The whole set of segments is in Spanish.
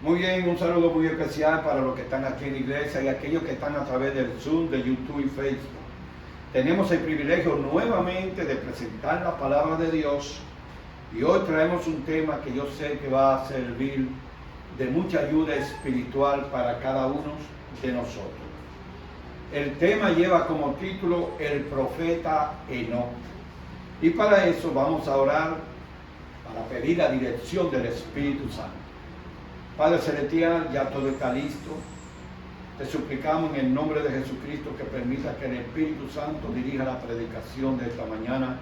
Muy bien, un saludo muy especial para los que están aquí en la iglesia y aquellos que están a través del Zoom, de YouTube y Facebook. Tenemos el privilegio nuevamente de presentar la palabra de Dios y hoy traemos un tema que yo sé que va a servir de mucha ayuda espiritual para cada uno de nosotros. El tema lleva como título El profeta Enoc. Y para eso vamos a orar para pedir la dirección del Espíritu Santo. Padre Celestial, ya todo está listo. Te suplicamos en el nombre de Jesucristo que permita que el Espíritu Santo dirija la predicación de esta mañana,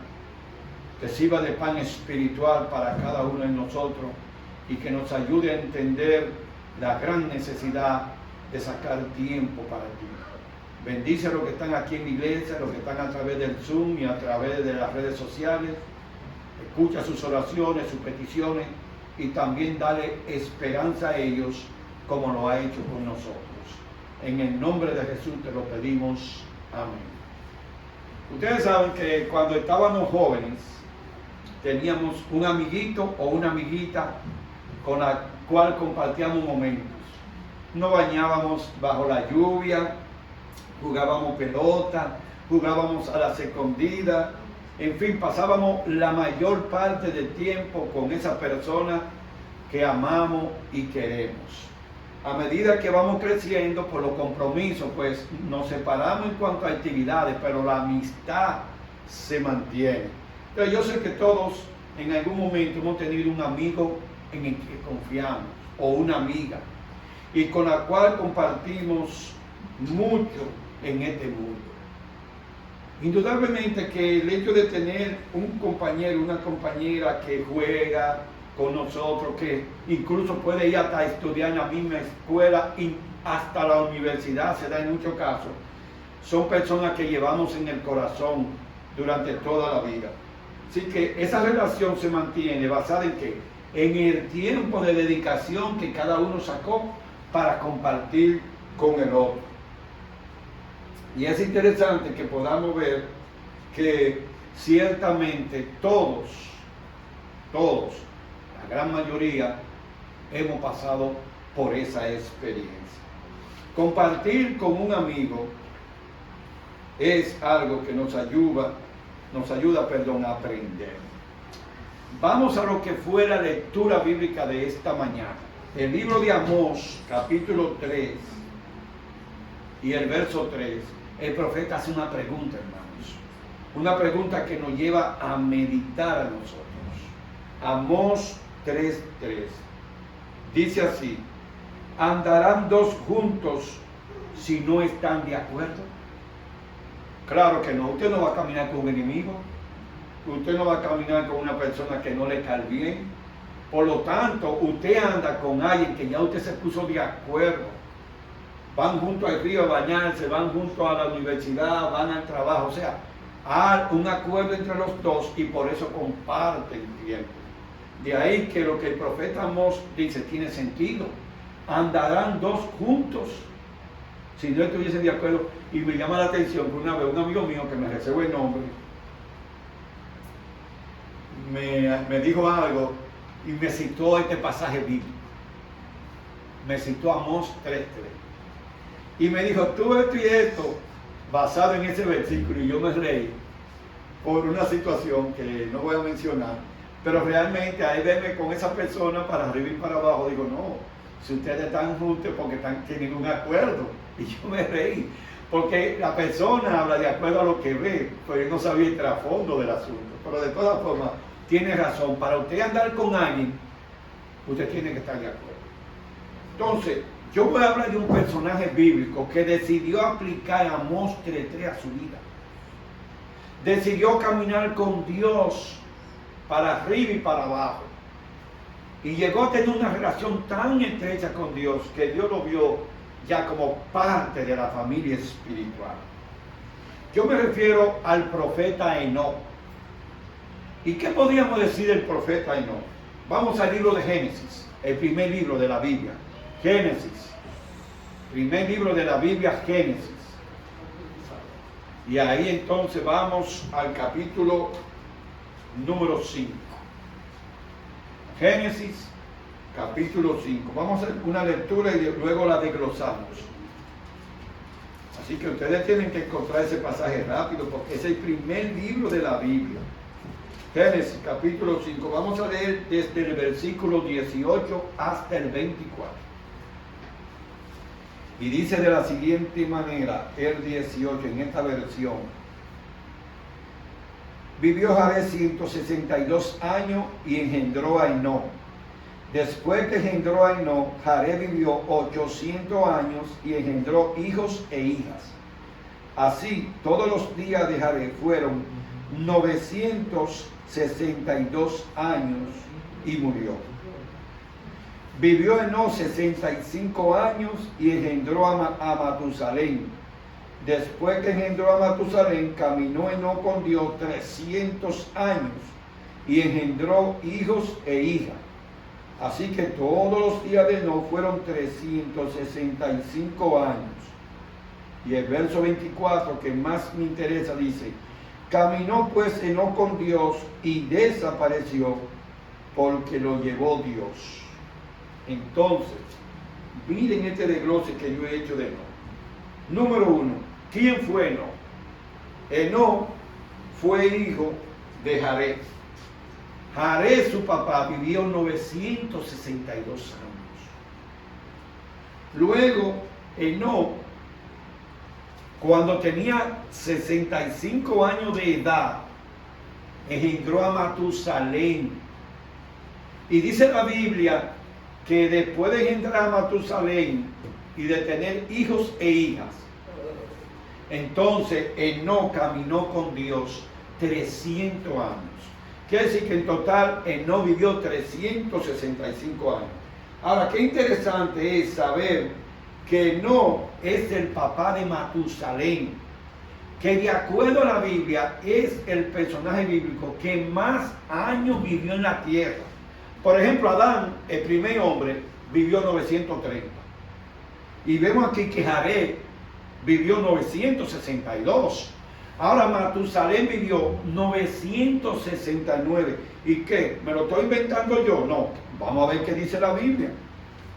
que sirva de pan espiritual para cada uno de nosotros y que nos ayude a entender la gran necesidad de sacar tiempo para ti. Bendice a los que están aquí en la iglesia, a los que están a través del Zoom y a través de las redes sociales. Escucha sus oraciones, sus peticiones y también dale esperanza a ellos como lo ha hecho con nosotros. En el nombre de Jesús te lo pedimos. Amén. Ustedes saben que cuando estábamos jóvenes teníamos un amiguito o una amiguita con la cual compartíamos momentos. Nos bañábamos bajo la lluvia, jugábamos pelota, jugábamos a las escondidas, en fin, pasábamos la mayor parte del tiempo con esa persona que amamos y queremos. A medida que vamos creciendo por los compromisos, pues nos separamos en cuanto a actividades, pero la amistad se mantiene. Entonces yo sé que todos en algún momento hemos tenido un amigo en el que confiamos o una amiga y con la cual compartimos mucho en este mundo. Indudablemente que el hecho de tener un compañero, una compañera que juega con nosotros, que incluso puede ir hasta estudiar en la misma escuela y hasta la universidad, se da en muchos casos, son personas que llevamos en el corazón durante toda la vida. Así que esa relación se mantiene basada en ¿qué? En el tiempo de dedicación que cada uno sacó para compartir con el otro. Y es interesante que podamos ver que ciertamente todos, la gran mayoría, hemos pasado por esa experiencia. Compartir con un amigo es algo que nos ayuda, a aprender. Vamos a lo que fue la lectura bíblica de esta mañana. El libro de Amós, capítulo 3 y el verso 3. El profeta hace una pregunta, hermanos. Una pregunta que nos lleva a meditar a nosotros. Amós 3:3. Dice así: ¿andarán dos juntos si no están de acuerdo? Claro que no. Usted no va a caminar con un enemigo. Usted no va a caminar con una persona que no le cae bien. Por lo tanto, usted anda con alguien que ya usted se puso de acuerdo. Van juntos al río a bañarse, van juntos a la universidad, van al trabajo. O sea, hay un acuerdo entre los dos y por eso comparten tiempo. De ahí que lo que el profeta Amós dice tiene sentido. Andarán dos juntos si no estuviesen de acuerdo. Y me llama la atención que una vez un amigo mío que me reservo el nombre me dijo algo y me citó este pasaje bíblico. Me citó Amós 3:3. Y me dijo, tú esto y esto, basado en ese versículo, y yo me reí por una situación que no voy a mencionar, pero realmente ahí verme con esa persona para arriba y para abajo, digo, no, si ustedes están juntos porque tienen un acuerdo. Y yo me reí, porque la persona habla de acuerdo a lo que ve, pero yo no sabía el trasfondo del asunto. Pero de todas formas, tiene razón, para usted andar con alguien, usted tiene que estar de acuerdo. Entonces, yo voy a hablar de un personaje bíblico que decidió aplicar Amós 3:3 a su vida. Decidió caminar con Dios para arriba y para abajo. Y llegó a tener una relación tan estrecha con Dios que Dios lo vio ya como parte de la familia espiritual. Yo me refiero al profeta Enoc. ¿Y qué podríamos decir del profeta Enoc? Vamos al libro de Génesis, el primer libro de la Biblia. Génesis, primer libro de la Biblia, Génesis. Y ahí entonces vamos al capítulo número 5. Génesis, capítulo 5. Vamos a hacer una lectura y luego la desglosamos. Así que ustedes tienen que encontrar ese pasaje rápido porque es el primer libro de la Biblia. Génesis capítulo 5. Vamos a leer desde el versículo 18 hasta el 24. Y dice de la siguiente manera, el 18 en esta versión. Vivió Jared 162 años y engendró a Enoc. Después que engendró a Enoc, Jared vivió 800 años y engendró hijos e hijas. Así, todos los días de Jared fueron 962 años y murió. Vivió Enoc 65 años y engendró a Matusalén. Después que engendró a Matusalén, caminó Enoc con Dios 300 años y engendró hijos e hijas. Así que todos los días de Enoc fueron 365 años. Y el verso 24, que más me interesa, dice: caminó pues Enoc con Dios y desapareció porque lo llevó Dios. Entonces, miren este desglose que yo he hecho de Enoc. Número 1, ¿quién fue Enoc? Enoc fue hijo de Jared. Jared, su papá, vivió 962 años. Luego, Enoc, cuando tenía 65 años de edad, engendró a Matusalén. Y dice la Biblia que después de engendrar a Matusalén y de tener hijos e hijas, entonces Enoc caminó con Dios 300 años. Quiere decir que en total Enoc vivió 365 años. Ahora, qué interesante es saber que Enoc es el papá de Matusalén, que de acuerdo a la Biblia es el personaje bíblico que más años vivió en la tierra. Por ejemplo, Adán, el primer hombre, vivió 930. Y vemos aquí que Jared vivió 962. Ahora Matusalén vivió 969. ¿Y qué? ¿Me lo estoy inventando yo? No. Vamos a ver qué dice la Biblia.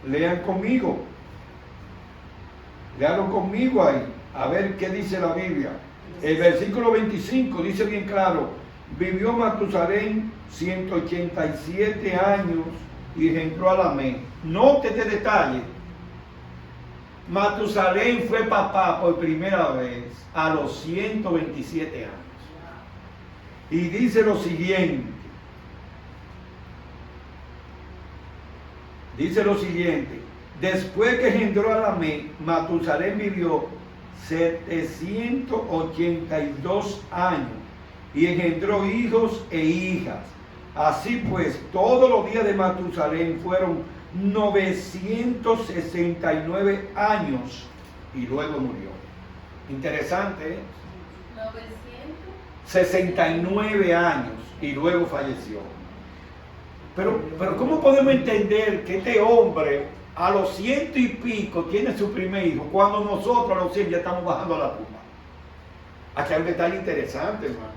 Lean conmigo. Leanlo conmigo ahí. A ver qué dice la Biblia. El versículo 25 dice bien claro: vivió Matusalén 187 años y engendró a Lamec. Note este detalle. Matusalén fue papá por primera vez a los 127 años. Y dice lo siguiente. Dice lo siguiente. Después que engendró a Lamec, Matusalén vivió 782 años y engendró hijos e hijas. Así pues, todos los días de Matusalén fueron 969 años y luego murió. Interesante, ¿eh? 969 años y luego falleció. Pero ¿cómo podemos entender que este hombre a los 100 y pico tiene su primer hijo cuando nosotros a los 100 ya estamos bajando a la tumba? Aquí hay un detalle interesante, hermanos.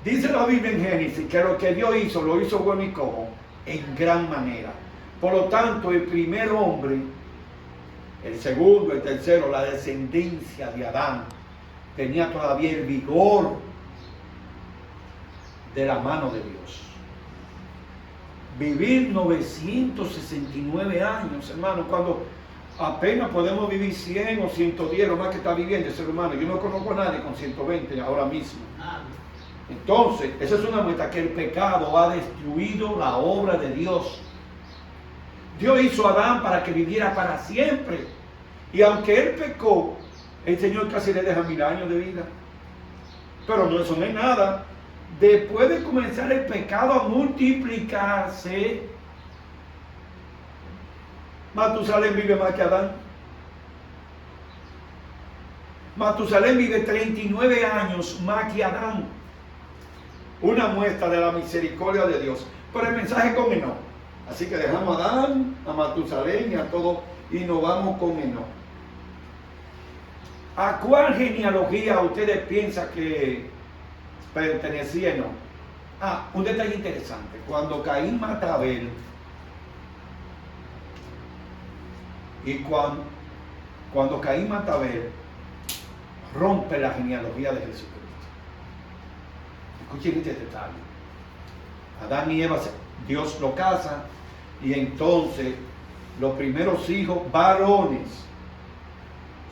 Dice la Biblia en Génesis que lo que Dios hizo, lo hizo bueno y cojo en gran manera. Por lo tanto, el primer hombre, el segundo, el tercero, la descendencia de Adán, tenía todavía el vigor de la mano de Dios. Vivir 969 años, hermano, cuando apenas podemos vivir 100 o 110, lo más que está viviendo ese hermano. Yo no conozco a nadie con 120 ahora mismo. Entonces, esa es una muestra que el pecado ha destruido la obra de Dios. Dios hizo a Adán para que viviera para siempre. Y aunque él pecó, el Señor casi le deja 1000 años de vida. Pero no, eso no es nada. Después de comenzar el pecado a multiplicarse, Matusalén vive más que Adán. Matusalén vive 39 años más que Adán. Una muestra de la misericordia de Dios. Pero el mensaje con Enoc. Así que dejamos a Adán, a Matusalén y a todo y nos vamos con Enoc. ¿A cuál genealogía ustedes piensan que pertenecía Enoc? Un detalle interesante. Cuando Caín mata a Abel, Y cuando Caín mata a Abel, rompe la genealogía de Jesucristo. Escuchen este detalle. Adán y Eva, Dios lo casa, y entonces los primeros hijos varones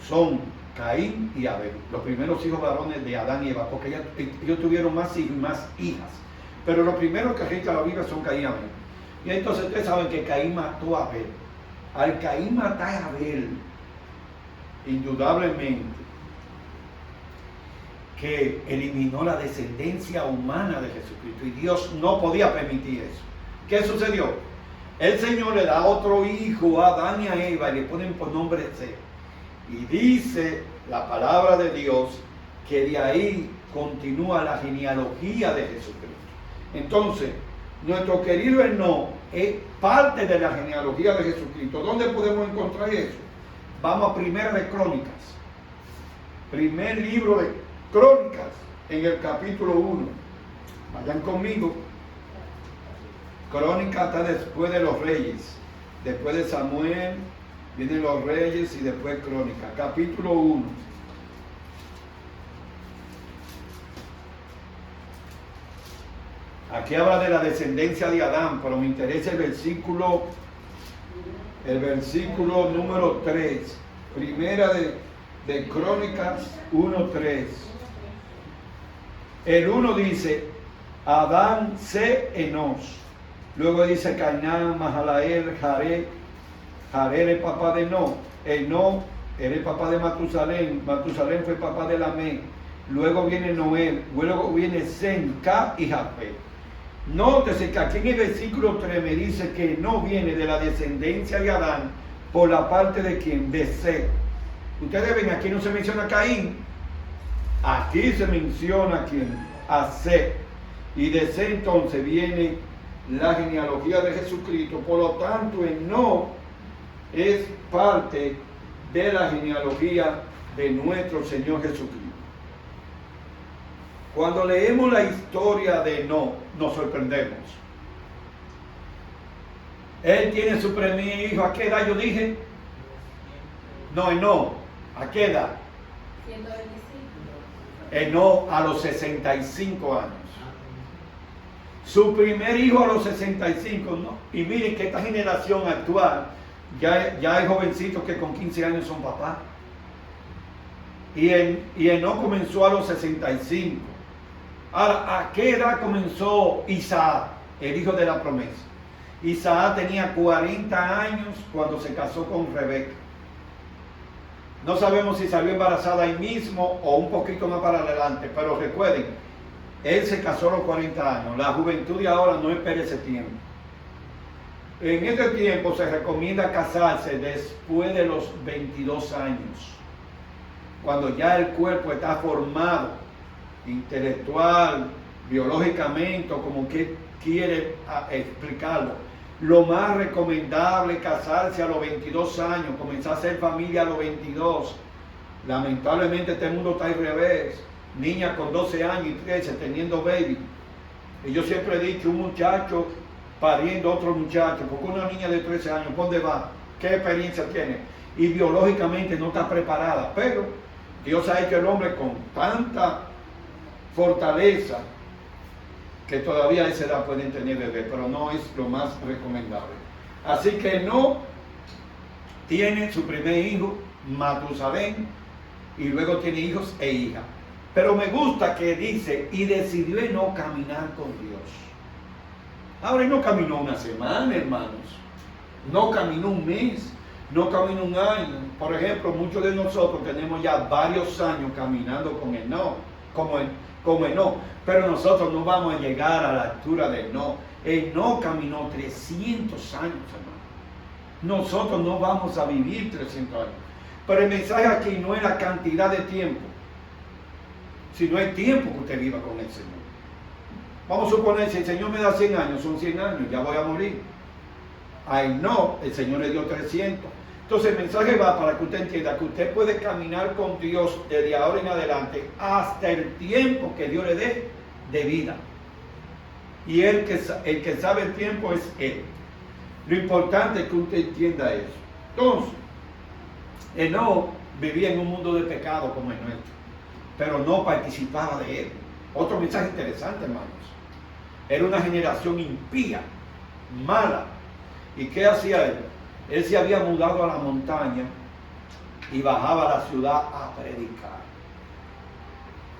son Caín y Abel. Los primeros hijos varones de Adán y Eva, porque ellos tuvieron más hijos y más hijas. Pero los primeros que registra la Biblia son Caín y Abel. Y entonces ustedes saben que Caín mató a Abel. Al Caín matar a Abel, indudablemente que eliminó la descendencia humana de Jesucristo, y Dios no podía permitir eso. ¿Qué sucedió? El Señor le da otro hijo a Adán y a Eva y le ponen por nombre Seth. Y dice la palabra de Dios que de ahí continúa la genealogía de Jesucristo. Entonces, nuestro querido Enoc es parte de la genealogía de Jesucristo. ¿Dónde podemos encontrar eso? Vamos a Primera de Crónicas. Primer libro de Crónicas, en el capítulo 1. Vayan conmigo. Crónicas está después de los reyes. Después de Samuel vienen los reyes y después Crónicas. Capítulo 1. Aquí habla de la descendencia de Adán, pero me interesa el versículo número 3. Primera de Crónicas 1:3. El 1 dice, Adán se Enos. Luego dice Cainán, Mahalael, Jared. Jared es papá de Enoc. Enoc era el papá de Matusalén. Matusalén fue papá de Lamec. Luego viene Noé. Luego viene Sem, Ca y Jafet. Nótese que aquí en el versículo 3 me dice que no viene de la descendencia de Adán por la parte de quien, de Seth. Ustedes ven, aquí no se menciona a Caín, aquí se menciona a quién, a Seth. Y de Seth entonces viene la genealogía de Jesucristo. Por lo tanto, Enoc es parte de la genealogía de nuestro Señor Jesucristo. Cuando leemos la historia de Enoc, nos sorprendemos. Él tiene su primer hijo, ¿a qué edad yo dije? No, Enoc, ¿a qué edad? 125. Enoc a los 65 años. Su primer hijo a los 65, ¿no? Y miren que esta generación actual, ya hay jovencitos que con 15 años son papás. Y Enoc comenzó a los 65. Ahora, ¿a qué edad comenzó Isaac, el hijo de la promesa? Isaac tenía 40 años cuando se casó con Rebeca. No sabemos si salió embarazada ahí mismo o un poquito más para adelante, pero recuerden, él se casó a los 40 años. La juventud de ahora no espera ese tiempo. En este tiempo se recomienda casarse después de los 22 años, cuando ya el cuerpo está formado, intelectual, biológicamente, o como que quiere explicarlo. Lo más recomendable es casarse a los 22 años, comenzar a hacer familia a los 22. Lamentablemente este mundo está al revés. Niñas con 12 años y 13 teniendo baby. Y yo siempre he dicho, un muchacho pariendo a otro muchacho, porque una niña de 13 años, ¿por dónde va? ¿Qué experiencia tiene? Y biológicamente no está preparada. Pero Dios ha hecho el hombre con tanta fortaleza que todavía a esa edad pueden tener bebé, pero no es lo más recomendable. Así que no tiene su primer hijo, Matusalén, y luego tiene hijos e hijas. Pero me gusta que dice, y decidió no caminar con Dios. Ahora no caminó una semana, hermanos. No caminó un mes, no caminó un año. Por ejemplo, muchos de nosotros tenemos ya varios años caminando con Enoc, como Enoc, pero nosotros no vamos a llegar a la altura de Enoc. Enoc caminó 300 años, hermano. Nosotros no vamos a vivir 300 años. Pero el mensaje aquí no es la cantidad de tiempo, sino el tiempo que usted viva con el Señor. Vamos a suponer, si el Señor me da 100 años, son 100 años, ya voy a morir. A Enoc, el Señor le dio 300. Entonces el mensaje va para que usted entienda que usted puede caminar con Dios desde ahora en adelante hasta el tiempo que Dios le dé de vida. Y el que sabe el tiempo es Él. Lo importante es que usted entienda eso. Entonces, Enoc vivía en un mundo de pecado como el nuestro, pero no participaba de él. Otro mensaje interesante, hermanos. Era una generación impía, mala. ¿Y qué hacía él? Él se había mudado a la montaña y bajaba a la ciudad a predicar.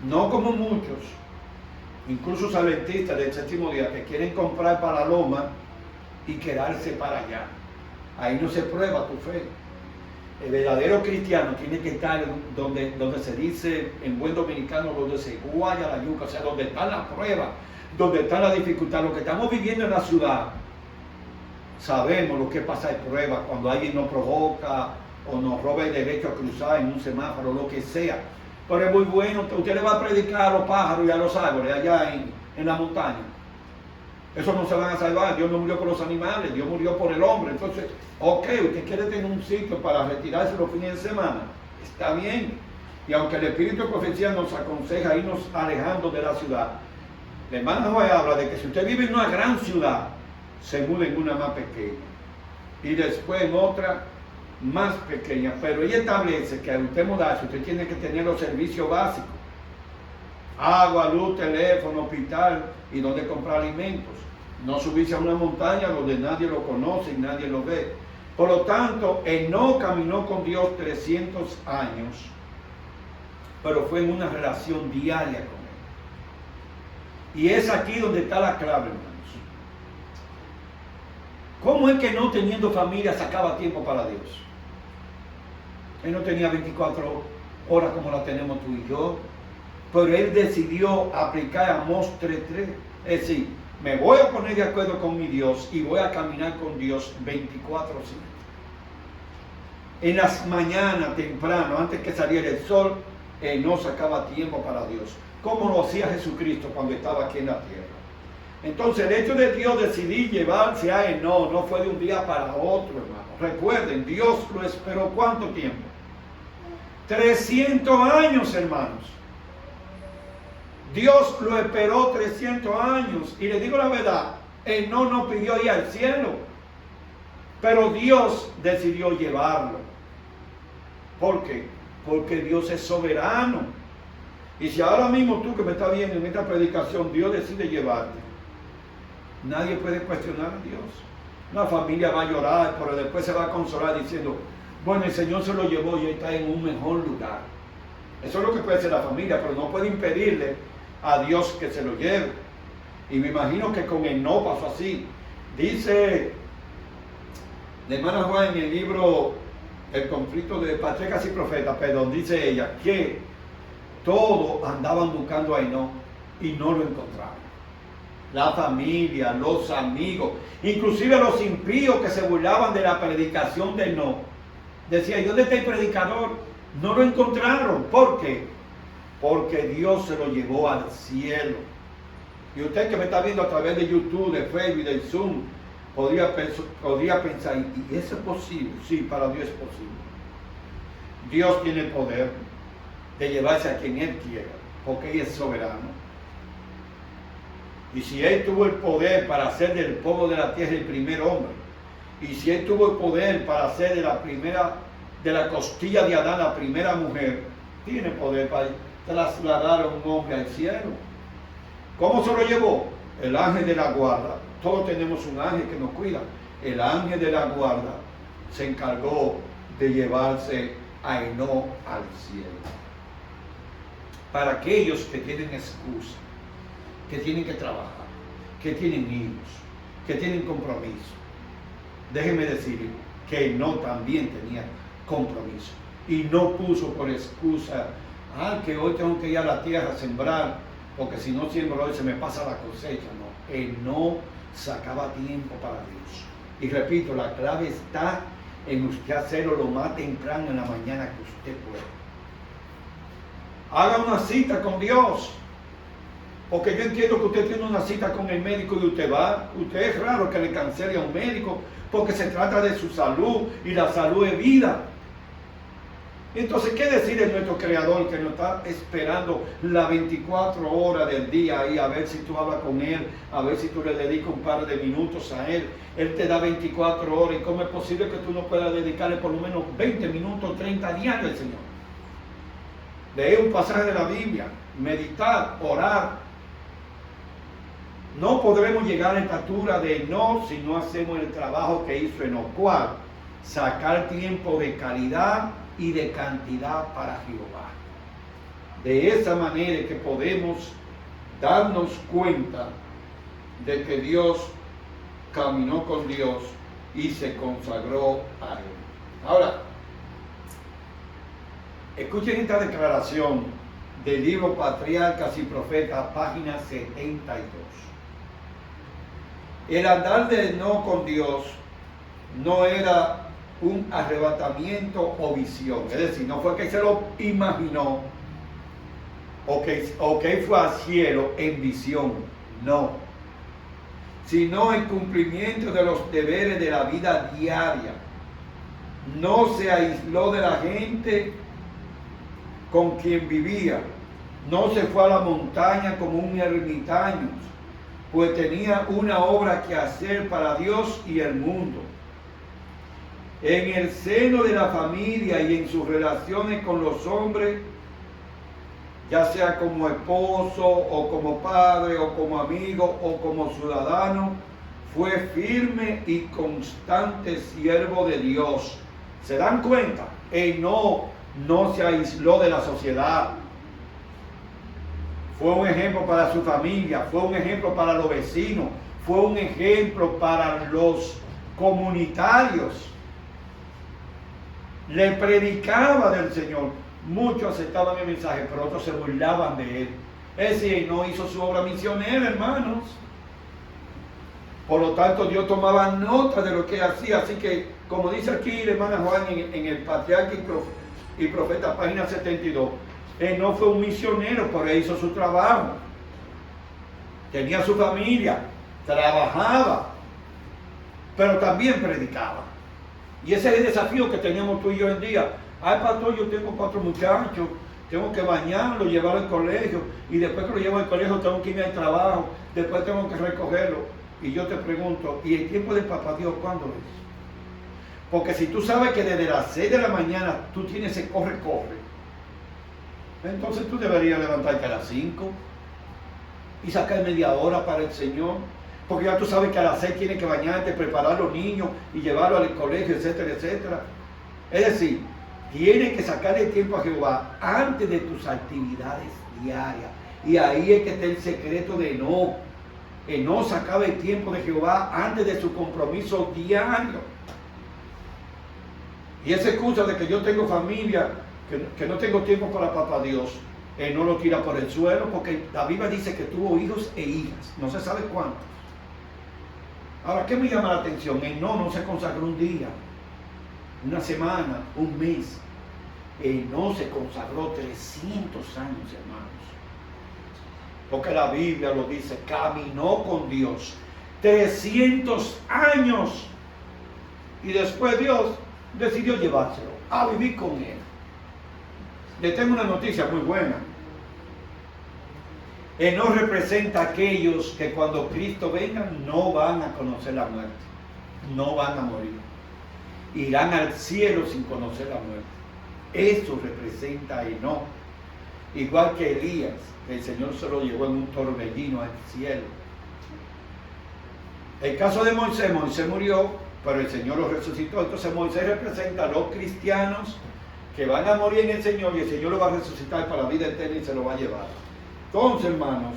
No como muchos, incluso adventistas del séptimo día, que quieren comprar para la loma y quedarse para allá. Ahí no se prueba tu fe. El verdadero cristiano tiene que estar donde se dice en buen dominicano, donde se guaya la yuca, o sea, donde está la prueba, donde está la dificultad. Lo que estamos viviendo en la ciudad, sabemos lo que pasa en pruebas, cuando alguien nos provoca o nos roba el derecho a cruzar en un semáforo, lo que sea. Pero es muy bueno, usted le va a predicar a los pájaros y a los árboles allá en la montaña. Eso no se van a salvar. Dios no murió por los animales, Dios murió por el hombre. Entonces, ok, usted quiere tener un sitio para retirarse los fines de semana, está bien. Y aunque el Espíritu de Profecía nos aconseja irnos alejando de la ciudad, la hermana Joy habla de que si usted vive en una gran ciudad, se mude en una más pequeña. Y después en otra más pequeña. Pero ella establece que al usted mudarse, usted tiene que tener los servicios básicos. Agua, luz, teléfono, hospital y donde comprar alimentos. No subirse a una montaña donde nadie lo conoce y nadie lo ve. Por lo tanto, Enoc caminó con Dios 300 años, pero fue en una relación diaria con Él. Y es aquí donde está la clave, hermanos. ¿Cómo es que no teniendo familia sacaba tiempo para Dios? Él no tenía 24 horas como la tenemos tú y yo, pero él decidió aplicar Amós 3:3. Es decir, me voy a poner de acuerdo con mi Dios y voy a caminar con Dios 24/7. En las mañanas temprano, antes que saliera el sol, él no sacaba tiempo para Dios, como lo hacía Jesucristo cuando estaba aquí en la tierra. Entonces el hecho de Dios decidir llevarse a Enoc no fue de un día para otro, hermano. Recuerden, Dios lo esperó ¿cuánto tiempo? 300 años, hermanos. Dios lo esperó 300 años. Y le digo la verdad, Enoc no pidió ir al cielo, pero Dios decidió llevarlo. ¿Por qué? Porque Dios es soberano. Y si ahora mismo tú que me estás viendo en esta predicación, Dios decide llevarte, nadie puede cuestionar a Dios. La familia va a llorar, pero después se va a consolar diciendo, bueno, el Señor se lo llevó y está en un mejor lugar. Eso es lo que puede hacer la familia, pero no puede impedirle a Dios que se lo lleve. Y me imagino que con Enoc pasó así. Dice la hermana Juan en el libro El conflicto de Patriarcas y Profetas, perdón, dice ella que todos andaban buscando a Enoc y no lo encontraron. La familia, los amigos, inclusive los impíos que se burlaban de la predicación de Enoc. Decía, ¿y dónde está el predicador? No lo encontraron. ¿Por qué? Porque Dios se lo llevó al cielo. Y usted que me está viendo a través de YouTube, de Facebook y de Zoom, podría pensar, ¿y eso es posible? Sí, para Dios es posible. Dios tiene el poder de llevarse a quien Él quiera, porque Él es soberano. Y si Él tuvo el poder para hacer del polvo de la tierra el primer hombre, y si Él tuvo el poder para hacer de la costilla de Adán la primera mujer, tiene poder para trasladar a un hombre al cielo. ¿Cómo se lo llevó? El ángel de la guarda. Todos tenemos un ángel que nos cuida. El ángel de la guarda se encargó de llevarse a Enoc al cielo. Para aquellos que tienen excusa, que tienen que trabajar, que tienen hijos, que tienen compromiso, déjenme decir que Enoc también tenía compromiso y no puso por excusa, que hoy tengo que ir a la tierra a sembrar, porque si no siembro hoy se me pasa la cosecha. No, Enoc sacaba tiempo para Dios. Y repito, la clave está en usted hacerlo lo más temprano en la mañana que usted pueda. Haga una cita con Dios. Porque yo entiendo que usted tiene una cita con el médico y usted va. Usted es raro que le cancele a un médico, porque se trata de su salud y la salud es vida. Entonces, ¿qué decir de nuestro Creador que nos está esperando las 24 horas del día ahí a ver si tú hablas con Él, a ver si tú le dedicas un par de minutos a Él? Él te da 24 horas y ¿cómo es posible que tú no puedas dedicarle por lo menos 20 minutos, 30 diarios al Señor? Leer un pasaje de la Biblia, meditar, orar. No podremos llegar a la estatura de Enoc si no hacemos el trabajo que hizo Enoc, cual sacar tiempo de calidad y de cantidad para Jehová. De esa manera es que podemos darnos cuenta de que Dios caminó con Dios y se consagró a Él. Ahora, escuchen esta declaración del libro Patriarcas y Profetas, página 72. El andar de Enoc con Dios no era un arrebatamiento o visión, es decir, no fue que se lo imaginó o que fue al cielo en visión, no, sino el cumplimiento de los deberes de la vida diaria. No se aisló de la gente con quien vivía, no se fue a la montaña como un ermitaño, pues tenía una obra que hacer para Dios y el mundo. En el seno de la familia y en sus relaciones con los hombres, ya sea como esposo o como padre o como amigo o como ciudadano, fue firme y constante siervo de Dios. ¿Se dan cuenta? Él no se aisló de la sociedad. Fue un ejemplo para su familia, fue un ejemplo para los vecinos, fue un ejemplo para los comunitarios. Le predicaba del Señor. Muchos aceptaban el mensaje, pero otros se burlaban de él. Es decir, no hizo su obra misionera, hermanos. Por lo tanto, Dios tomaba nota de lo que hacía. Así que, como dice aquí la hermana Juan en el Patriarca y Profeta, página 72, él no fue un misionero, pero él hizo su trabajo. Tenía su familia, trabajaba, pero también predicaba. Y ese es el desafío que teníamos tú y yo hoy en día. Ay, pastor, yo tengo 4 muchachos, tengo que bañarlo, llevarlo al colegio, y después que lo llevo al colegio tengo que irme al trabajo, después tengo que recogerlo. Y yo te pregunto, ¿y el tiempo de papá Dios cuándo es? Porque si tú sabes que desde las 6 de la mañana tú tienes ese corre, entonces tú deberías levantarte a las 5 y sacar media hora para el Señor. Porque ya tú sabes que a las 6 tienes que bañarte, preparar a los niños y llevarlos al colegio, etcétera, etcétera. Es decir, tienes que sacarle tiempo a Jehová antes de tus actividades diarias. Y ahí es que está el secreto de Enoc. Enoc sacaba el tiempo de Jehová antes de su compromiso diario. Y esa excusa de que yo tengo familia, que no tengo tiempo para papá Dios, no lo tira por el suelo, porque la Biblia dice que tuvo hijos e hijas, no se sabe cuántos. Ahora, ¿qué me llama la atención? No se consagró un día, una semana, un mes. No se consagró 300 años, hermanos. Porque la Biblia lo dice, caminó con Dios 300 años. Y después Dios decidió llevárselo a vivir con él. Le tengo una noticia muy buena. Enoc representa a aquellos que cuando Cristo venga no van a conocer la muerte, no van a morir, irán al cielo sin conocer la muerte. Eso representa a Enoc, igual que Elías, que el Señor se lo llevó en un torbellino al cielo. El caso de Moisés murió, pero el Señor lo resucitó. Entonces Moisés representa a los cristianos que van a morir en el Señor y el Señor lo va a resucitar para la vida eterna y se lo va a llevar. Entonces, hermanos,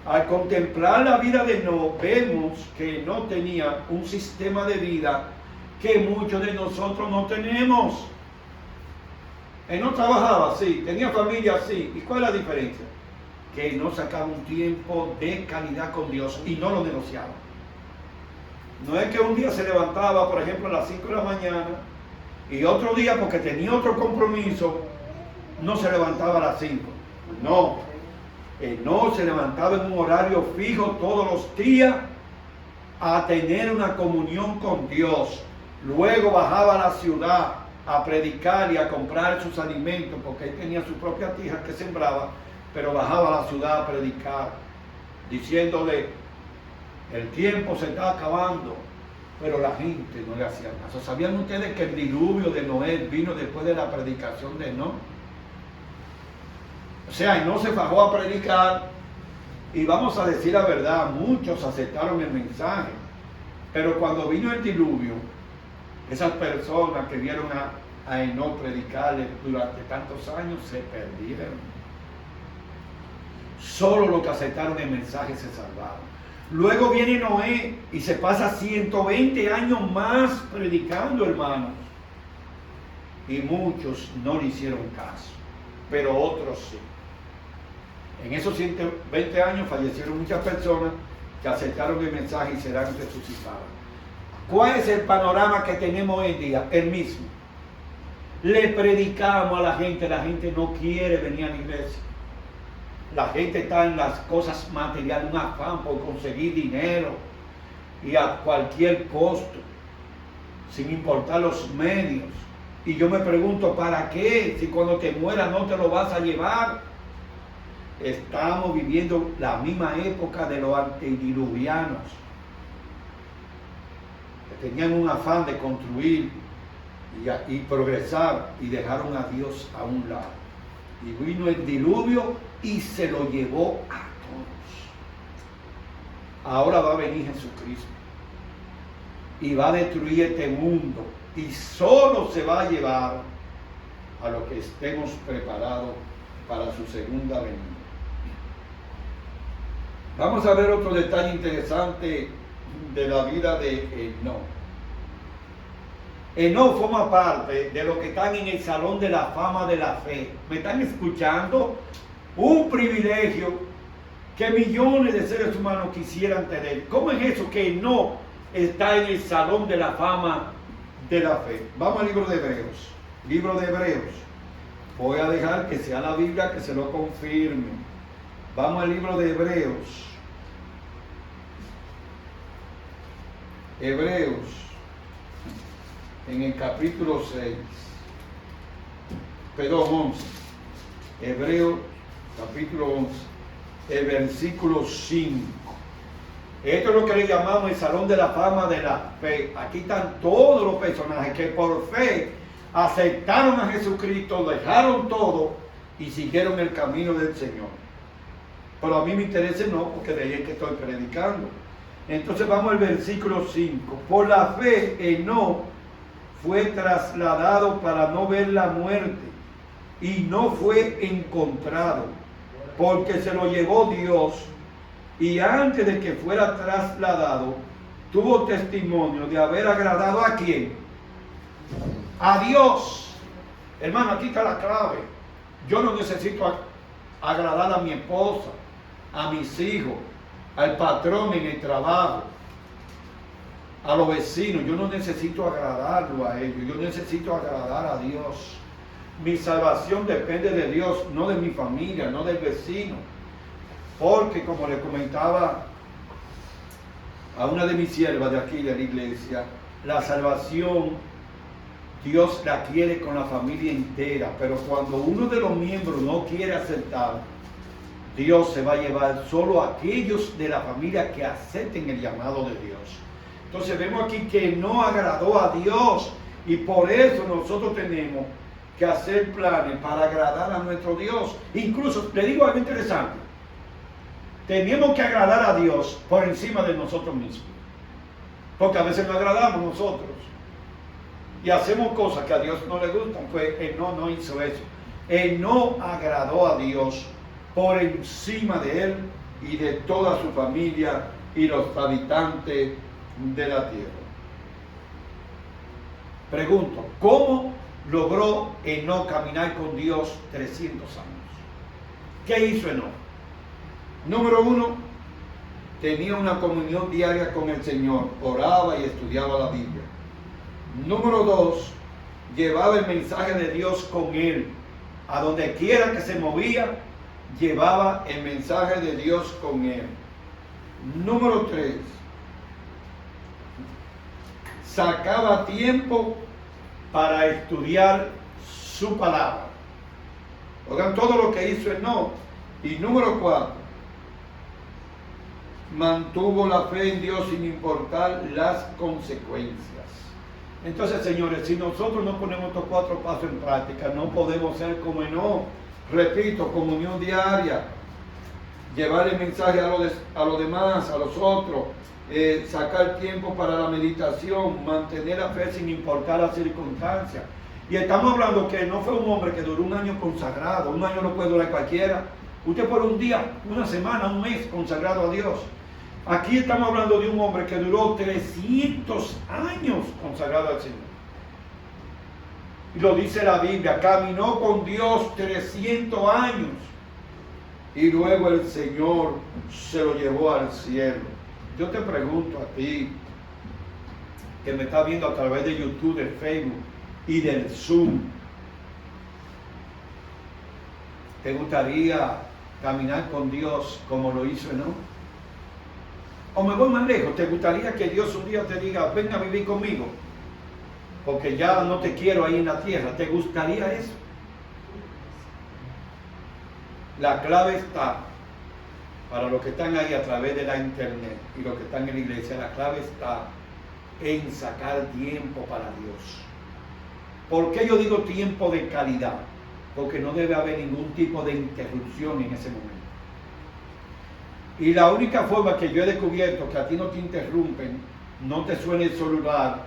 al contemplar la vida de Enoc, vemos que no tenía un sistema de vida que muchos de nosotros no tenemos. Enoc trabajaba, sí, tenía familia, sí. ¿Y cuál es la diferencia? Que no sacaba un tiempo de calidad con Dios y no lo negociaba. No es que un día se levantaba, por ejemplo, a las 5 de la mañana y otro día, porque tenía otro compromiso, no se levantaba a las 5. No. No se levantaba en un horario fijo todos los días a tener una comunión con Dios. Luego bajaba a la ciudad a predicar y a comprar sus alimentos, porque él tenía su propia tierra que sembraba, pero bajaba a la ciudad a predicar, diciéndole, el tiempo se está acabando, pero la gente no le hacía caso. ¿Sabían ustedes que el diluvio de Noé vino después de la predicación de Enoc? O sea, Enoc se fajó a predicar, y vamos a decir la verdad, muchos aceptaron el mensaje, pero cuando vino el diluvio, esas personas que vieron a Enoc predicar durante tantos años se perdieron. Solo los que aceptaron el mensaje se salvaron. Luego viene Noé y se pasa 120 años más predicando, hermanos. Y muchos no le hicieron caso, pero otros sí. En esos 120 años fallecieron muchas personas que aceptaron el mensaje y serán resucitadas. ¿Cuál es el panorama que tenemos hoy en día? El mismo. Le predicamos a la gente no quiere venir a la iglesia. La gente está en las cosas materiales, un afán por conseguir dinero y a cualquier costo, sin importar los medios. Y yo me pregunto, ¿para qué? Si cuando te mueras no te lo vas a llevar. Estamos viviendo la misma época de los antediluvianos, que tenían un afán de construir y progresar y dejaron a Dios a un lado. Y vino el diluvio y se lo llevó a todos. Ahora va a venir Jesucristo y va a destruir este mundo y solo se va a llevar a los que estemos preparados para su segunda venida. Vamos a ver otro detalle interesante de la vida de Enoc. Enoc forma parte de los que están en el Salón de la Fama de la Fe. ¿Me están escuchando? Un privilegio que millones de seres humanos quisieran tener. ¿Cómo es eso que Enoc está en el Salón de la Fama de la Fe? Vamos al libro de Hebreos. Libro de Hebreos. Voy a dejar que sea la Biblia que se lo confirme. Vamos al libro de Hebreos. Hebreos, en el capítulo 6, perdón, 11. Hebreos, capítulo 11, el versículo 5. Esto es lo que le llamamos el Salón de la Fama de la Fe. Aquí están todos los personajes que por fe aceptaron a Jesucristo, dejaron todo y siguieron el camino del Señor. Pero a mí me interesa no, porque de ahí es que estoy predicando. Entonces vamos al versículo 5. Por la fe Enoc fue trasladado para no ver la muerte y no fue encontrado, porque se lo llevó Dios, y antes de que fuera trasladado tuvo testimonio de haber agradado ¿a quién? A Dios. Hermano, aquí está la clave. Yo no necesito agradar a mi esposa, a mis hijos, al patrón en el trabajo, a los vecinos. Yo no necesito agradarlo a ellos, yo necesito agradar a Dios. Mi salvación depende de Dios, no de mi familia, no del vecino. Porque como le comentaba a una de mis siervas de aquí de la iglesia, la salvación Dios la quiere con la familia entera, pero cuando uno de los miembros no quiere aceptar, Dios se va a llevar solo a aquellos de la familia que acepten el llamado de Dios. Entonces vemos aquí que no agradó a Dios, y por eso nosotros tenemos que hacer planes para agradar a nuestro Dios. Incluso, le digo algo interesante, tenemos que agradar a Dios por encima de nosotros mismos, porque a veces no agradamos nosotros y hacemos cosas que a Dios no le gustan. Pues Él no hizo eso. Él no agradó a Dios por encima de él y de toda su familia y los habitantes de la tierra. Pregunto, ¿cómo logró Enoc caminar con Dios 300 años? ¿Qué hizo Enoc? Número 1, tenía una comunión diaria con el Señor, oraba y estudiaba la Biblia. Número 2, llevaba el mensaje de Dios con él. A donde quiera que se movía, llevaba el mensaje de Dios con él. Número 3, sacaba tiempo para estudiar su palabra. Oigan todo lo que hizo Enoc. Y número 4, mantuvo la fe en Dios sin importar las consecuencias. Entonces, señores, si nosotros no ponemos estos 4 pasos en práctica, no podemos ser como Enoc. Repito, comunión diaria, llevar el mensaje a los demás, a los otros, sacar tiempo para la meditación, mantener la fe sin importar las circunstancias. Y estamos hablando que no fue un hombre que duró un año consagrado. Un año no puede durar cualquiera. Usted por un día, una semana, un mes consagrado a Dios. Aquí estamos hablando de un hombre que duró 300 años consagrado al Señor. Y lo dice la Biblia, caminó con Dios 300 años. Y luego el Señor se lo llevó al cielo. Yo te pregunto a ti, que me estás viendo a través de YouTube, de Facebook y del Zoom, ¿te gustaría caminar con Dios como lo hizo Enoc? O me voy más lejos, ¿te gustaría que Dios un día te diga, ven a vivir conmigo? Porque ya no te quiero ahí en la tierra. ¿Te gustaría eso? La clave está, para los que están ahí a través de la internet y los que están en la iglesia, la clave está en sacar tiempo para Dios. ¿Por qué yo digo tiempo de calidad? Porque no debe haber ningún tipo de interrupción en ese momento. Y la única forma que yo he descubierto que a ti no te interrumpen, no te suena el celular,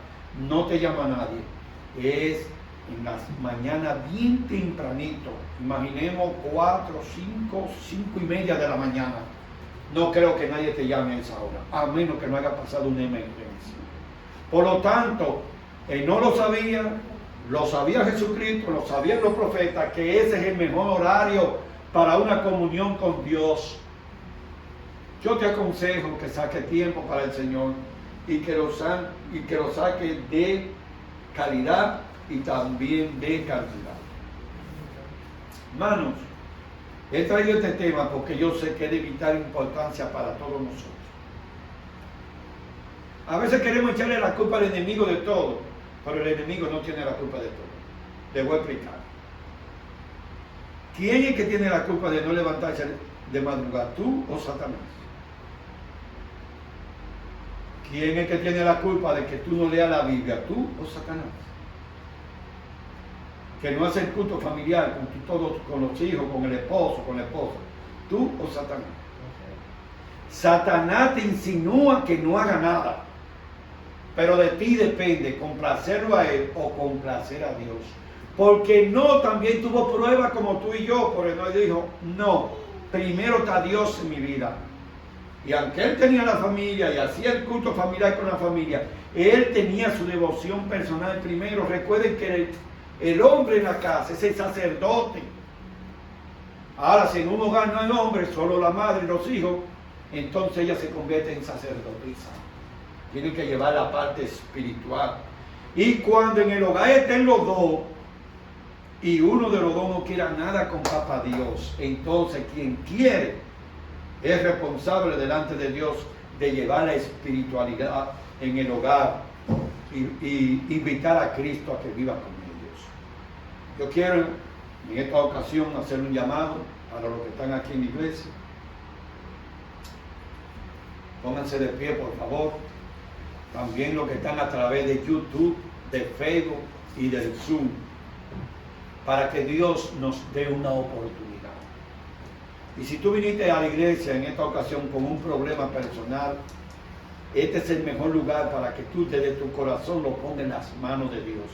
no te llama nadie, es en las mañanas bien tempranito. Imaginemos 4, 5, 5 y media de la mañana. No creo que nadie te llame a esa hora, a menos que no haya pasado una emergencia. Por lo tanto, no lo sabía Jesucristo, lo sabían los profetas, que ese es el mejor horario para una comunión con Dios. Yo te aconsejo que saque tiempo para el Señor y que lo saque de calidad y también de cantidad. Hermanos, he traído este tema porque yo sé que es de vital importancia para todos nosotros. A veces queremos echarle la culpa al enemigo de todo, pero el enemigo no tiene la culpa de todo. Les voy a explicar. ¿Quién es que tiene la culpa de no levantarse de madrugada, tú o Satanás? ¿Quién es que tiene la culpa de que tú no leas la Biblia, tú o Satanás? Que no hace el culto familiar con los hijos, con el esposo, con la esposa, tú o Satanás. Satanás te insinúa que no haga nada, pero de ti depende complacerlo a él o complacer a Dios. Porque no también tuvo pruebas como tú y yo, porque no dijo, no, primero está Dios en mi vida. Y aunque él tenía la familia y hacía el culto familiar con la familia, él tenía su devoción personal primero. Recuerden que el hombre en la casa es el sacerdote. Ahora, si en un hogar no hay hombre, solo la madre y los hijos, entonces ella se convierte en sacerdotisa. Tiene que llevar la parte espiritual. Y cuando en el hogar estén los dos, y uno de los dos no quiera nada con papá Dios, entonces quien quiere es responsable delante de Dios de llevar la espiritualidad en el hogar y invitar a Cristo a que viva con ellos. Yo quiero en esta ocasión hacer un llamado para los que están aquí en la iglesia. Pónganse de pie, por favor. También los que están a través de YouTube, de Facebook y del Zoom, para que Dios nos dé una oportunidad. Y si tú viniste a la iglesia en esta ocasión con un problema personal, este es el mejor lugar para que tú desde tu corazón lo pongas en las manos de Dios.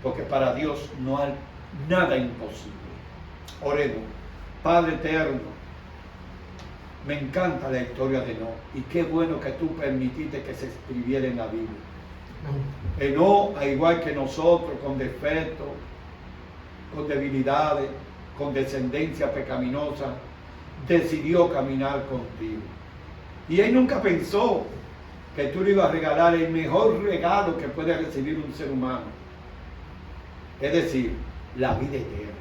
Porque para Dios no hay nada imposible. Oremos. Padre eterno, me encanta la historia de Enoc. Y qué bueno que tú permitiste que se escribiera en la Biblia. Enoc, al igual que nosotros, con defectos, con debilidades, con descendencia pecaminosa, decidió caminar contigo. Y él nunca pensó que tú le ibas a regalar el mejor regalo que puede recibir un ser humano, es decir, la vida eterna.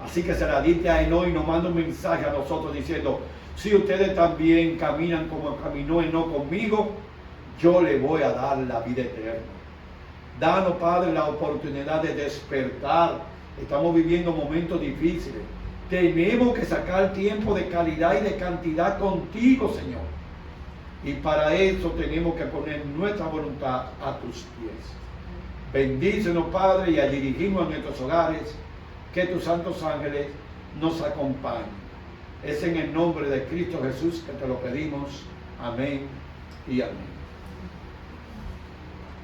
Así que se la diste a Enoc y nos manda un mensaje a nosotros diciendo, si ustedes también caminan como caminó Enoc conmigo, yo le voy a dar la vida eterna. Danos, Padre, la oportunidad de despertar. Estamos viviendo momentos difíciles. Tenemos que sacar tiempo de calidad y de cantidad contigo, Señor. Y para eso tenemos que poner nuestra voluntad a tus pies. Bendícenos, Padre, y dirigimos a nuestros hogares. Que tus santos ángeles nos acompañen. Es en el nombre de Cristo Jesús que te lo pedimos. Amén y amén.